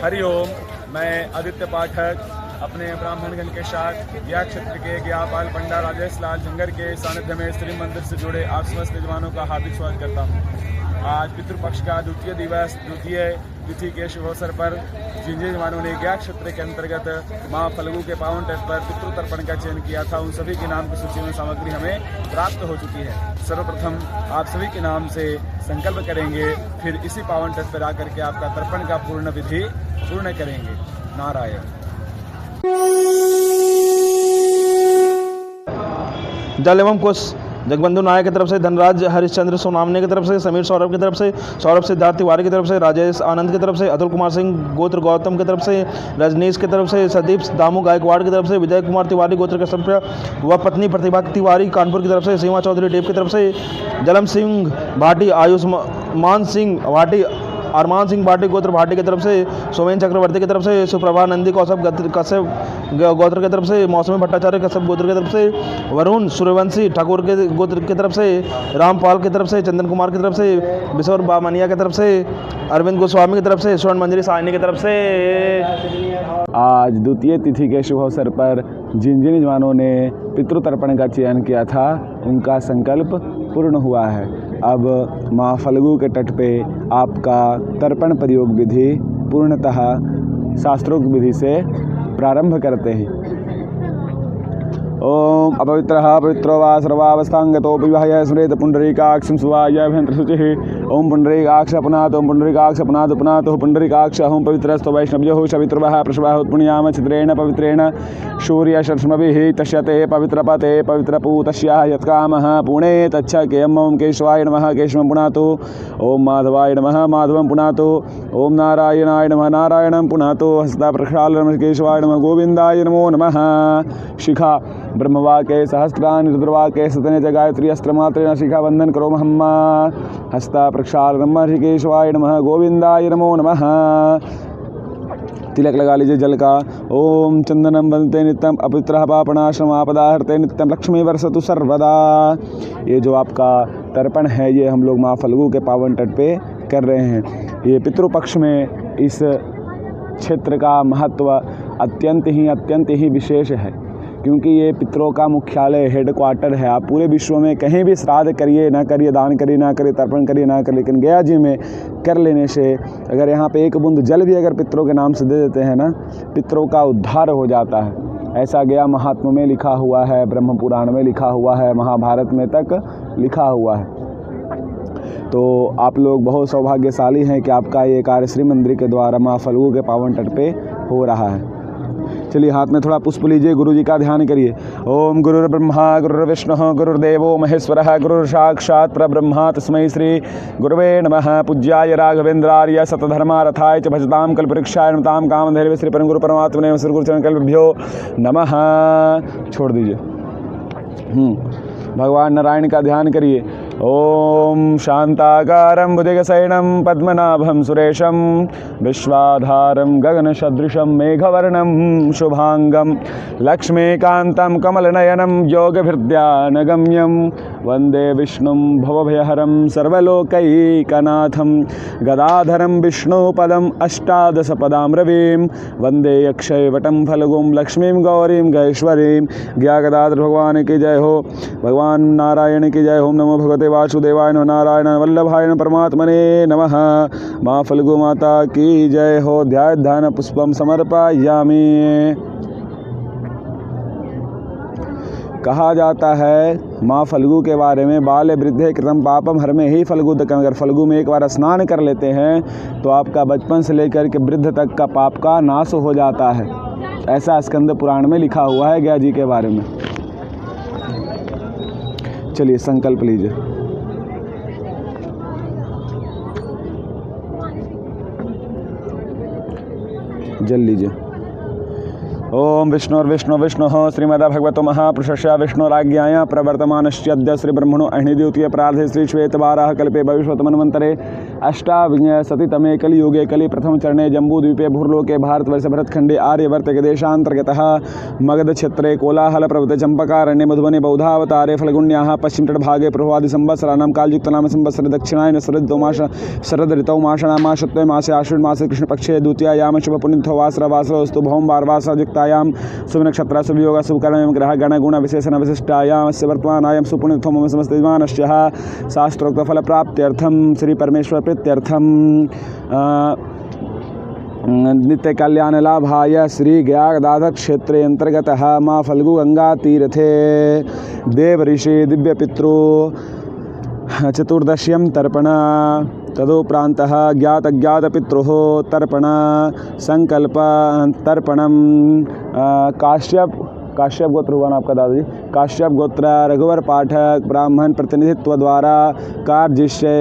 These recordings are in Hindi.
हरिओम। मैं आदित्य पाठक अपने ब्राह्मणगण के साथ या क्षेत्र के ज्ञापाल पंडा राजेश लाल जंगर के सानिध्य में श्री मंदिर से जुड़े आप समस्त यजमानों का हार्दिक स्वागत करता हूँ। आज पितृपक्ष का द्वितीय दिवस द्वितीय तिथि के शुभ अवसर पर जिन यजमानों ने ज्ञा क्षेत्र के अंतर्गत माँ फल्गु के पावन तट पर पितृ तर्पण का चयन किया था, उन सभी के नाम की सूची में सामग्री हमें प्राप्त हो चुकी है। सर्वप्रथम आप सभी के नाम से संकल्प करेंगे, फिर इसी पावन तट पर आकर के आपका तर्पण का पूर्ण विधि पूर्ण करेंगे। नारायण। जल एवं कुश जगबंधु नायक की तरफ से, धनराज हरिश्चंद्र सोनामने की तरफ से, समीर सौरभ की तरफ से, सौरभ सिद्धार्थ तिवारी की तरफ से, राजेश आनंद की तरफ से, अतुल कुमार सिंह गोत्र गौतम की तरफ से, रजनीश की तरफ से, सदीप दामू गायकवाड़ की तरफ से, विजय कुमार तिवारी गोत्र कश्यप व पत्नी प्रतिभा तिवारी कानपुर की तरफ से, सीमा चौधरी डेप की तरफ से, जलम सिंह भाटी, आयुष्मान सिंह भाटी, अरमान सिंह भाटी गोत्र भाटी की तरफ से, सोमेन चक्रवर्ती की तरफ से, सुप्रभा नंदी कश्यप गोत्र की तरफ से, मौसमी भट्टाचार्य कश्यप गोत्र की तरफ से, वरुण सूर्यवंशी ठाकुर के गोत्र की तरफ से, रामपाल की तरफ से, चंदन कुमार की तरफ से, बिशोर बामनिया की तरफ से, अरविंद गोस्वामी की तरफ से, स्वर्ण मंजरी साहनी की तरफ से। आज द्वितीय तिथि के शुभ अवसर पर जिन जिन यजमानों ने पितृतर्पण का चयन किया था, उनका संकल्प पूर्ण हुआ है। अब माँ फल्गु के तट पे आपका तर्पण प्रयोग विधि पूर्णतः शास्त्रोक्त विधि से प्रारंभ करते हैं। ओम अपवित्रः पवित्रो वा सर्वावस्थांगतोऽपि विहाय स्मरेत पुंडरीकाक्षं सुवायाभ्यन्तरशुचिः। ओम पुंडरीकाक्ष पुनातो पुंडरीकाक्ष पुनातो पुनातो पुंडरीकाक्ष ओम पवित्रस्तो वैष्णव्यो शवित्रवः प्रशवः उत्पुण्याम छिद्रेण पवित्रेण सूर्यशर्ष्मभिः तस्यते पवित्रपते पवित्रपूतस्याः यत्कामः पुणे तच्छकेयम्। ओम केशवाय नमः केशवं पुनातो, ओम माधवाय नमः माधवं पुनातो, ओम नारायणाय नमः नारायणं पुनातो, हस्ता प्रक्षालनं केशवाय नमः गोविंदाय नमो नमः। शिखा ब्रह्मवाक्ये सहस्राणि रुद्रवाक्ये शतने च गायत्री अस्त्रमात्रेण शिखा वंदन करो महम्मा। हस्ता प्रक्षालनम ऋषिकेशवाय नमः गोविंदाय नमो नमः। तिलक लगा लीजिए जल का। ओम चंदनम वंदते नित्यम अपवित्रः पापनाशम आपदाहर्ते नित्यम लक्ष्मी वर्षतु सर्वदा। ये जो आपका तर्पण है, ये हम लोग माँ फल्गु के पावन तट पे कर रहे हैं। ये पितृपक्ष में इस क्षेत्र का महत्व अत्यंत ही विशेष है, क्योंकि ये पितरों का मुख्यालय हेडक्वार्टर है। आप पूरे विश्व में कहीं भी श्राद्ध करिए ना करिए, दान करिए ना करिए, तर्पण करिए ना करिए, लेकिन गया जी में कर लेने से अगर यहाँ पे एक बूंद जल भी अगर पितरों के नाम से दे देते हैं ना, पितरों का उद्धार हो जाता है। ऐसा गया महात्मा में लिखा हुआ है, ब्रह्म पुराण में लिखा हुआ है, महाभारत में तक लिखा हुआ है। तो आप लोग बहुत सौभाग्यशाली हैं कि आपका ये कार्य श्री मंदिर के द्वारा माँ फल्गु के पावन तट पे हो रहा है। चलिए हाथ में थोड़ा पुष्प लीजिए, गुरु जी का ध्यान करिए। ओम गुरुर्ब्रह्मा गुरुर्विष्णु गुरुर्देवो महेश्वरः गुरुर् साक्षात् परब्रह्म तस्मै श्री गुरुवे नमः। पूज्याय राघवेन्द्रार्य सतधर्मारथाय च भजतां कल्पवृक्षाय नमतां कामधेनवे श्री परम गुरु परमात्मने श्री गुरुचरण कल्पभ्यो नमः। छोड़ दीजिए। भगवान नारायण का ध्यान करिए। ओम शांताकारं भुजगशयनं पद्मनाभं सुरेशं विश्वाधारं गगनसदृशं मेघवर्णं शुभांगं लक्ष्मीकान्तं कमलनयनं योगभिर्ध्यानगम्यं वन्दे विष्णुं भवभयहरं सर्वलोकैकनाथं गदाधरं विष्णुपदम् अष्टादशपदां रविं वन्दे अक्षयवटं फल्गुं लक्ष्मीं गौरीं गैश्वरीं। ज्ञा गदाधर भगवान की जय हो, भगवान नारायण की जय हो। नमो भगवते वासुदेवाय नमः नारायण वल्लभाय नमः परमात्मने नमः। माँ फल्गु माता की जय हो। ध्यान ध्यान पुष्पम समर्पयामि। कहा जाता है माँ फल्गु के बारे में, बाले वृद्धे कृतम पापम हर में ही फल्गुदकम। अगर फल्गु में एक बार स्नान कर लेते हैं तो आपका बचपन से लेकर के वृद्ध तक का पाप का नाश हो जाता है। ऐसा स्कंद पुराण में लिखा हुआ है ज्ञा जी के बारे में। चलिए संकल्प लीजिए। जल लीजिए। ओम विष्णुर्विष्णु विष्णु श्रीमद्भगवतो महापुरुषस्य विष्णुराज्ञाया प्रवर्तमानस्य अद्य श्री ब्रह्मणो अहिद्वितीय प्रार्थे श्री श्वेतवाराह कल्पे भविष्यतमन्वन्तरे अष्टाविंशतितमे कलियुगे कलि प्रथम चरणे जम्बूद्वीपे भूर्लोके भारतवर्ष भरतखंडे आर्यवर्त देशांतर्गतः मगध क्षेत्रे कोलाहल प्रवृत्ते चंपकारण्ये मधुबने बौधावतारे फल्गुन्याः पश्चिम तटभागे प्रभवादि संवत्सराणां कालयुक्तनाम संवत्सरे दक्षिणायन शरद ऋतौ मासत्वे मासे आश्विन मासे कृष्णपक्षे द्वितीयायाम शुभ पुण्यथो वासरस्तु भौमवार वासरयुक्तायां शुभ नक्षत्र शुभ योग शुभ कर्म ग्रह गण गुण विशेषण विशिष्टायां वर्तमानायां सुपुण्यथो मम समस्त यजमानस्य शास्त्रोक्त फल प्राप्त्यर्थम श्री परमेश्वर प्रीत्यर्थम नित्य कल्याण लाभाय श्री गया गदाधर क्षेत्रे अंतर्गत माँ फल्गु गंगा तीर्थे देव ऋषि दिव्य पितृ चतुर्दश्यं तर्पण तदुपरान्तः ज्ञात अज्ञात पितृः तर्पण संकल्प तर्पणम काश्यप गोत्र हुआ ना आपका दादाजी। काश्यप गोत्र रघुवर पाठक ब्राह्मण प्रतिनिधित्व द्वारा कार्जिष्ये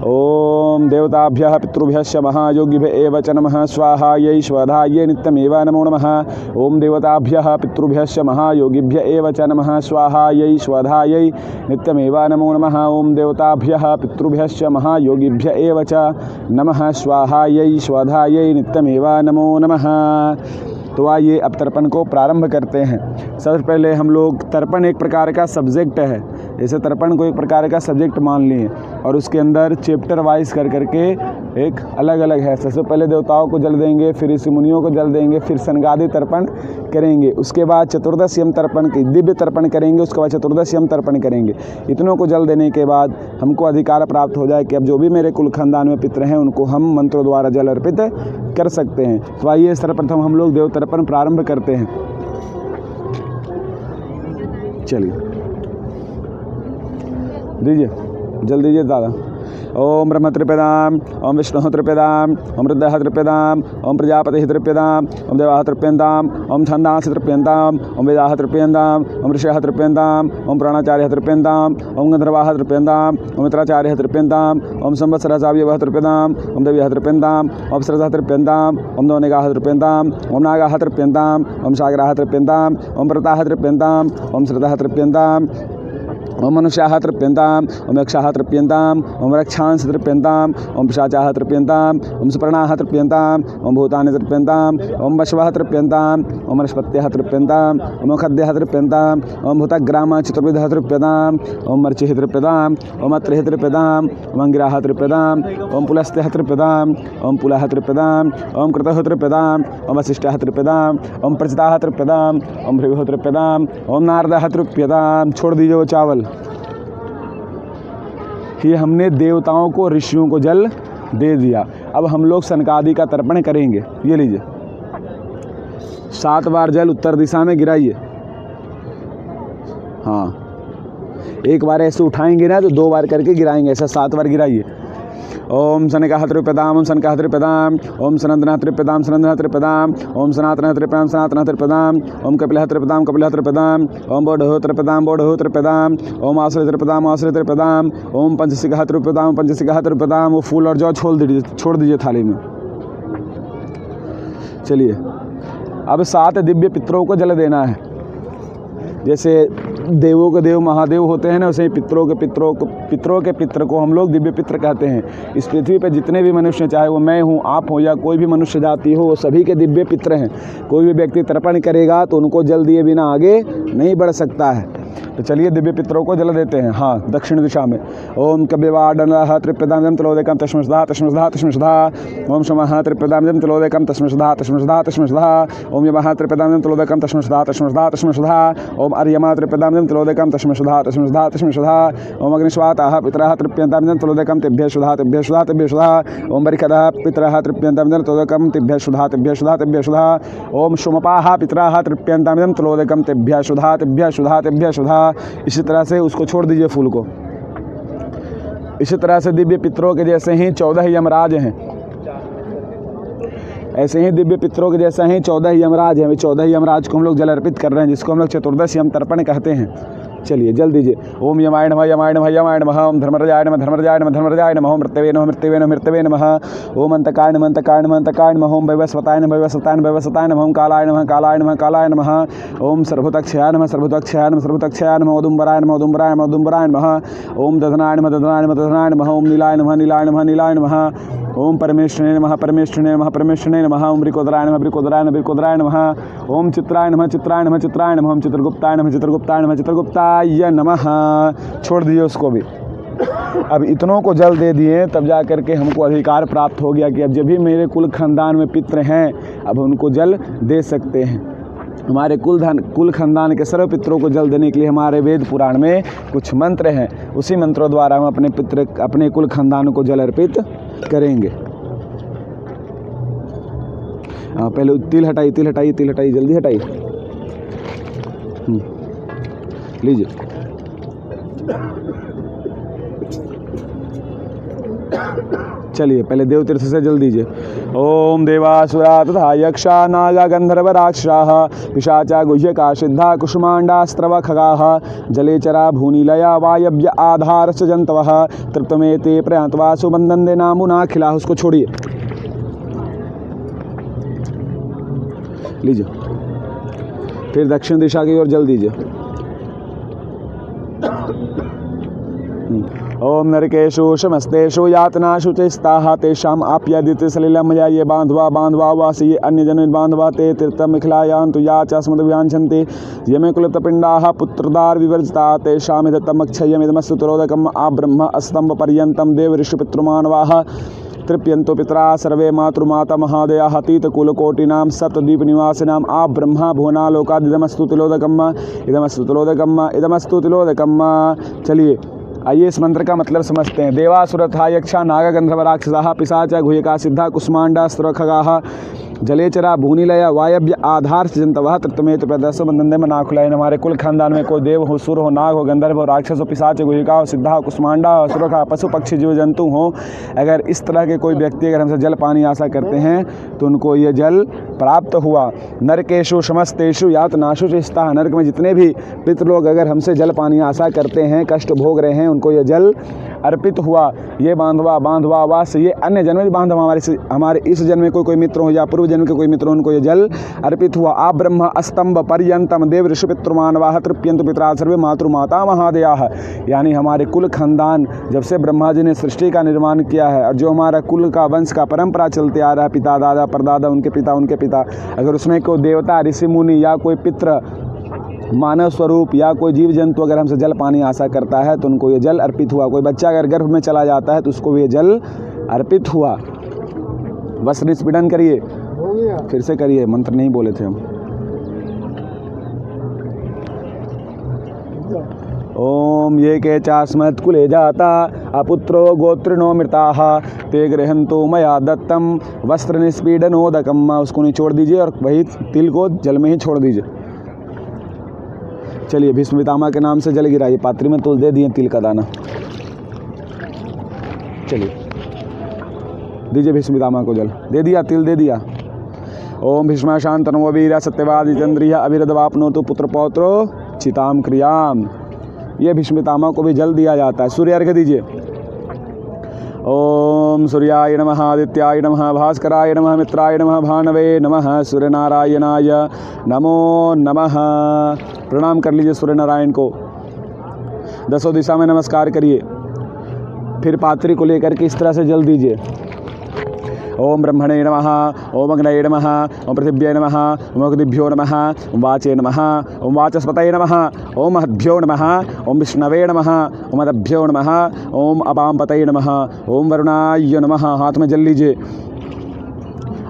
ओम देवताभ्यः पितृभ्यश्च महायोगिभ्य एव च नमः स्वाहायै स्वधायै नित्यमेव नमो नमः। ओम देवताभ्यः पितृभ्यश्च महायोगिभ्य एव च नमः स्वाहायै स्वधायै नित्यमेव नमो नमः। ओम देवताभ्यः पितृभ्यश्च महायोगिभ्य एव च नमः स्वाहायै स्वधायै नित्यमेव नमो नमः। तो आइए अब तर्पण को प्रारंभ करते हैं। सबसे पहले हम लोग तर्पण एक प्रकार का सब्जेक्ट है, जैसे तर्पण को एक प्रकार का सब्जेक्ट मान लिए और उसके अंदर चैप्टर वाइज कर करके एक अलग अलग है। सबसे पहले देवताओं को जल देंगे, फिर ऋषि मुनियों को जल देंगे, फिर सनगादि तर्पण करेंगे, उसके बाद चतुर्दश्यम तर्पण की दिव्य तर्पण करेंगे, उसके बाद चतुर्दश्यम तर्पण करेंगे। इतनों को जल देने के बाद हमको अधिकार प्राप्त हो जाए कि अब जो भी मेरे कुल खानदान में पितृ हैं उनको हम मंत्रों द्वारा जल अर्पित कर सकते हैं। तो आइए सर्वप्रथम हम लोग देव तर्पण प्रारंभ करते हैं। चलिए दीजिए, जल दीजिए दादा। ओम ब्रह्म तृप्यदाम, ओम विष्णु तृप्यदाम, ओम रुद्रः तृप्यदाम, ओम प्रजापति तृप्यदाम, ओम देवाः तृप्यन्ताम, ओम छन्दांसि तृप्यन्ताम, ओम वेदाः तृप्यन्ताम, ओम ऋषयः तृप्यन्ताम, ओम प्राणाचार्यः तृप्यन्ताम, ओम गंधर्वाः तृप्यन्ताम, ओम मित्राचार्यः तृप्यन्ताम, ओम संवत्सरः सावयवः तृप्यन्ताम, ओम देव्यः तृप्यन्ताम, ओम सरसः तृप्यन्ताम, ओम नवनिगाः तृप्यन्ताम, ओम नागाः तृप्यन्ताम, ओम सागराः तृप्यन्ताम, ओम व्रताः तृप्यन्ताम, ओम श्रद्धाः तृप्यन्ताम, ओम मनुष्याः तृप्यन्ताम, ओम यक्षाः तृप्यन्ताम, ओम रक्षांस तृप्यन्ताम, ओम पिशाचाः तृप्यन्ताम, ओम सुपर्णाः तृप्यन्ताम, ओम भूतानि तृप्यन्ताम, ओम वशवः तृप्यन्ताम, ओम वनस्पत्यः तृप्यन्ताम, ओम खद्यः तृप्यन्ताम, ओम भूतग्रामः चतुर्विधः तृप्यताम, ओम मर्चिः तृप्यताम, ओम अत्रिः तृप्यताम, ओम अंगिराः तृप्यताम, ओम पुलस्त्यः तृप्यताम, ओम पुलः तृप्यताम, ओम कृतः तृप्यताम, ओम वसिष्ठः तृप्यताम, ओम प्रचिताः तृप्यताम, ओम भृगुः तृप्यताम, ओम नारदः तृप्यताम। छोड़ दीजिए वो चावल। ये हमने देवताओं को ऋषियों को जल दे दिया। अब हम लोग सनकादि का तर्पण करेंगे। ये लीजिए, 7 बार जल उत्तर दिशा में गिराइए। हाँ, एक बार ऐसे उठाएंगे ना तो 2 बार करके गिराएंगे, ऐसा 7 बार गिराइए। ओम सनकाः तृप्यताम, ओम सनकाः तृप्यताम, ओम सनंदनः तृप्यताम, सनंदनः तृप्यताम, ओम सनातनः तृप्यताम, सनातनः तृप्यताम, ओम कपिलः तृप्यताम, कपिलः तृप्यताम, ओम बोधः तृप्यताम, बोधः तृप्यताम, ओम आश्रय तृप्यताम, आश्रय तृप्यताम, ओम पंचसिकः तृप्यताम, पंचसिकः तृप्यताम। वो फूल और जौ छोड़ दीजिए थाली में। चलिए, अब 7 दिव्य पितरों को जल देना है। जैसे देवों के देव महादेव होते हैं ना, वैसे ही पितरों के पितर को हम लोग दिव्य पितर कहते हैं। इस पृथ्वी पर जितने भी मनुष्य, चाहे वो मैं हूँ, आप हो या कोई भी मनुष्य जाति हो, वो सभी के दिव्य पितर हैं। कोई भी व्यक्ति तर्पण करेगा तो उनको जल दिए बिना आगे नहीं बढ़ सकता है। तो चलिए दिव्य पितरों को जल देते हैं। हाँ, दक्षिण दिशा में। ओम कव्यवाडनः तृप्यताम तलोदकं तस्मस्धा तस्मस्धा तस्मस्धा। ओम शमः तृप्यताम तलोदकं तस्मस्धा तस्मस्धा तस्मस्धा। ओम यमः तृप्यताम तलोदकं तस्मस्धा तस्मस्धा तस्मस्धा। ओम अर्यमा तृप्यताम तलोदकं तस्मस्धा तस्मस्धा तस्मस्धा। ओम अग्निश्वाताः पितरः तृप्यताम तलोदकं तेभ्यः सुधा तेभ्यः सुधा तेभ्यः सुधा। ओम बरिखदः पितरः तृप्यताम तलोदकं तेभ्यः सुधा तेभ्यः सुधा तेभ्यः सुधा। ओम सोमपाः पितरः तृप्यताम तलोदकं तेभ्यः सुधा तेभ्यः सुधा तेभ्यः सुधा। इसी तरह से उसको छोड़ दीजिए फूल को। इसी तरह से दिव्य पितरों के जैसे ही 14 यमराज हैं, ऐसे ही दिव्य पितरों के जैसे ही 14 यमराज हैं। 14 यमराज को हम लोग जल अर्पित कर रहे हैं, जिसको हम लोग चतुर्दश यम तर्पण कहते हैं। चलिए जल दीजिए। ओम यमाय नमः यमाय नमः यमाय नमः। ओम धर्मराजाय नमः धर्मराजाय नमः धर्मराजाय नमः। ओम मृत्यवे नमः मृत्यवे नमः मृत्यवे नमः। ओम अंतकाय नमः अंतकाय नमः अंतकाय नमः। ओम वैवस्वताय नमः वैवस्वताय नमः वैवस्वताय नमः। ओम कालाय नमः कालाय नमः कालाय नमः। ओम सर्वतक्षयाय नमः सर्वतक्षयाय नमः सर्वतक्षयाय नमः। औदुम्बराय नमः औदुम्बराय नमः औदुम्बराय नमः। ओम दधनाय नमः दधनाय नमः दधनाय नमः। ओम नीलाय नमः नीलाय नमः नीलाय नमः। ओम परमेश्वरने नमः परमेश्वरने नमः परमेश्वरने नमः। ओम ब्रिकोदराय नमः ब्रिकोदराय नमः ब्रिकोदराय नमः। ओम चित्राय नमः चित्राय नमः चित्राय नमः। ओम चित्रगुप्ताय नमः चित्रगुप्ताय नमः चित्रगुप्ताय नमः। छोड़ दीजिए उसको भी। अब इतनों को जल दे दिए तब जा कर के हमको अधिकार प्राप्त हो गया कि अब जब भी मेरे कुल खानदान में पितृ हैं अब उनको जल दे सकते हैं। हमारे कुल खानदान के सर्व पितरों को जल देने के लिए हमारे वेद पुराण में कुछ मंत्र हैं, उसी मंत्रों द्वारा हम अपने कुल खानदान को जल अर्पित करेंगे। पहले तिल हटाइए तिल हटाइए तिल हटाइए जल्दी हटाइए। लीजिए। चलिए पहले देवतीर्थ से जल दीजिए। ओम देवासुरा तथा यक्षा नागा गंधर्व राक्षसाः पिशाचा गुह्यका सिद्धा कुष्मांडास्त्रव खगाः जलेचरा भूनिलया वायव्य आधारश्च जन्तवः तृप्तमेते प्रयातवा सुबन्धन्ते नामुनाखिलाः। उसको छोड़िए। लीजिए। फिर दक्षिण दिशा की ओर जल दीजिए। ओम नरकेशु शमस्तेषु यातनाशु चेस्ताः तेषाम् आप्यादित्य सलिलम या ये बांधवा बांधवा वासी ये अन्य जन बांधवा ते तीर्थम मिखिलायान्तु या चास्मदव्यांशन्ति यमे कुलतपिंडाः पुत्रदार विवर्जिता तेषाम् इदतमक्षयमिदमस्तु तिरोदकम् आब्रह्म अस्तंभ पर्यन्तं देव ऋषि पितृमानवाः तृप्यन्तो पितरा सर्वे मातृमाता महादयाः तीतकुलकोटिनां सप्तद्वीपनिवासिनाम् आ ब्रह्मा भुवनालोकादिदमस्तु तिलोदकम् इदमस्तु तिलोदकम् इदमस्तु तिलोदकम्। चलिए आइए इस मंत्र का मतलब समझते हैं। देवासुरथा यक्षा नागा गंधर्व राक्षसाः पिशाचा गुह्यका सिद्धा कुष्मांडास्त्र खगाः जलेचरा भूनिलया वायव्य आधार से जंतवः तृप्तमेत प्रदर्श बंधन में नाखुलायन। हमारे कुल खानदान में कोई देव हो, सुर हो, नाग हो, गंधर्व हो, राक्षस हो, पिशाच गुहिका हो, सिद्धा हो, कुष्मांडा हो, सुरखा, पशु पक्षी जीव जंतु हो, अगर इस तरह के कोई व्यक्ति अगर हमसे जल पानी आशा करते हैं तो उनको ये जल प्राप्त हुआ। नरकेशु समस्तेषु यातनाशु चिस्ता। नरक में जितने भी पितृ लोग अगर हमसे जल पानी आशा करते हैं, कष्ट भोग रहे हैं, उनको ये जल अर्पित हुआ। ये बांधवा बांधवा वास ये अन्य जन्म में बांधवा हमारे इस जन्म में कोई मित्र हो या पूर्व जन्म के कोई मित्र हो, उनको ये जल अर्पित हुआ। आ ब्रह्म अस्तंभ पर्यंतम देव ऋषि पितृमानवाः तृप्यन्तु पितरा सर्वे मातृमाता महादयाः। यानी हमारे कुल खानदान जब से ब्रह्मा जी ने सृष्टि का निर्माण किया है और जो हमारा कुल का वंश का परंपरा चलते आ रहा है, पिता दादा परदादा उनके पिता, अगर उसमें कोई देवता ऋषि मुनि या कोई पितृ मानव स्वरूप या कोई जीव जंतु अगर हमसे जल पानी आशा करता है तो उनको ये जल अर्पित हुआ। कोई बच्चा अगर गर्भ में चला जाता है तो उसको ये जल अर्पित हुआ। बस निस्पीडन करिए, फिर से करिए, मंत्र नहीं बोले थे हम। ओम ये के चास्मत् कुले जाता अपुत्रो गोत्रिणो मृताः ते गृहन्तु मया दत्तम वस्त्र निस्पीडनोदकम। उसको निचोड़ दीजिए और वही तिल को जल में ही छोड़ दीजिए। चलिए भीष्म पितामह के नाम से जल गिराइए। पात्री में तुल दे दिए तिल का दाना। चलिए दीजिए भीष्म पितामह को जल। दे दिया, तिल दे दिया। ओम भीष्म शांतनो वीर सत्यवादी चंद्रिया अभिरदवापनोतु पुत्र पौत्रो चिताम क्रियाम। ये भीष्म पितामह को भी जल दिया जाता है। सूर्य अर्घ्य दीजिए। ओम सूर्याय नमः आदित्याय नमः भास्कराय नमः मित्राय नमः भानवे नमः सूर्यनारायणाय नमो नमः। प्रणाम कर लीजिए सूर्य नारायण को। दसों दिशा में नमस्कार करिए। फिर पात्री को लेकर के इस तरह से जल दीजिए। ओम ब्रह्मणे नमः, ओम अग्नये नमः, ओम पृथिव्यै नमः, ओम अग्निभ्यो नमः, ओम वाचे नमः, ओम वाचस्पतये नमः, ओम महद्भ्यो नमः, ओम विष्णवे नमः, ओम अदभ्यो नमः, ओम अपाम्पतये नमः, ओम वरुणाय नमः। हाथ में जल लीजिए।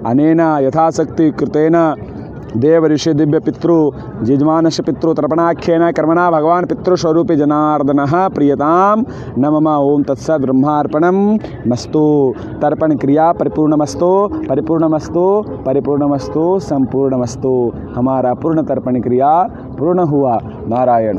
अनेन यथाशक्ति कृतेन देव ऋषि दिव्य पितृ यजमानस्य पितृ तर्पणाख्येन कर्मणा भगवान पितृस्वरूपे जनार्दनः प्रियताम न मम। ओम तत्सत् ब्रह्मार्पणम मस्तु। तर्पण क्रिया परिपूर्णमस्तु परिपूर्णमस्तु परिपूर्णमस्तु संपूर्णमस्तु। हमारा पूर्ण तर्पण क्रिया पूर्ण हुआ। नारायण।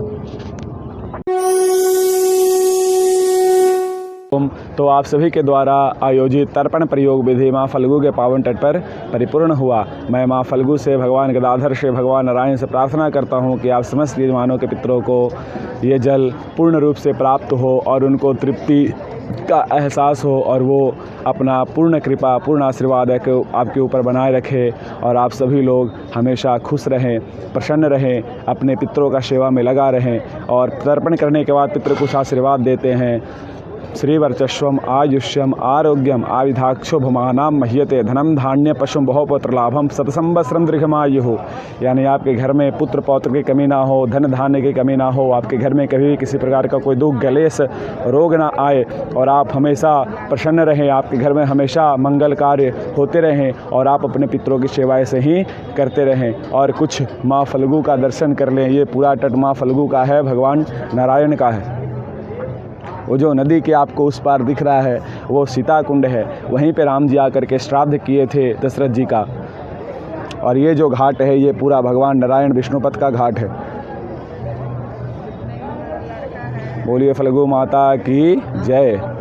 तो आप सभी के द्वारा आयोजित तर्पण प्रयोग विधि माँ फल्गु के पावन तट पर परिपूर्ण हुआ। मैं माँ फल्गु से भगवान गदाधर से भगवान नारायण से प्रार्थना करता हूँ कि आप समस्त यजमानों के पितरों को ये जल पूर्ण रूप से प्राप्त हो और उनको तृप्ति का एहसास हो और वो अपना पूर्ण कृपा पूर्ण आशीर्वाद आपके ऊपर बनाए रखे और आप सभी लोग हमेशा खुश रहें, प्रसन्न रहें, अपने पितरों का सेवा में लगा रहें। और तर्पण करने के बाद पितृ कुछ आशीर्वाद देते हैं। श्रीवर्चस्वम आयुष्यम आरोग्यम आविधाक्षो भुमानाम मह्यते धनम धान्य पशु बहुपुत्र लाभम सतसंवत्सरम दीर्घमायु। यानी आपके घर में पुत्र पौत्र की कमी ना हो, धन धान्य की कमी ना हो, आपके घर में कभी भी किसी प्रकार का कोई दुख गलेश रोग ना आए और आप हमेशा प्रसन्न रहें, आपके घर में हमेशा मंगल कार्य होते रहें और आप अपने पितरों की सेवा ऐसे ही करते रहें। और कुछ माँ फल्गु का दर्शन कर लें। ये पूरा तट माँ फल्गु का है, भगवान नारायण का है। वो जो नदी के आपको उस पार दिख रहा है वो सीता कुंड है। वहीं पे राम जी आकर के श्राद्ध किए थे दशरथ जी का। और ये जो घाट है ये पूरा भगवान नारायण विष्णुपद का घाट है। बोलिए फल्गु माता की जय।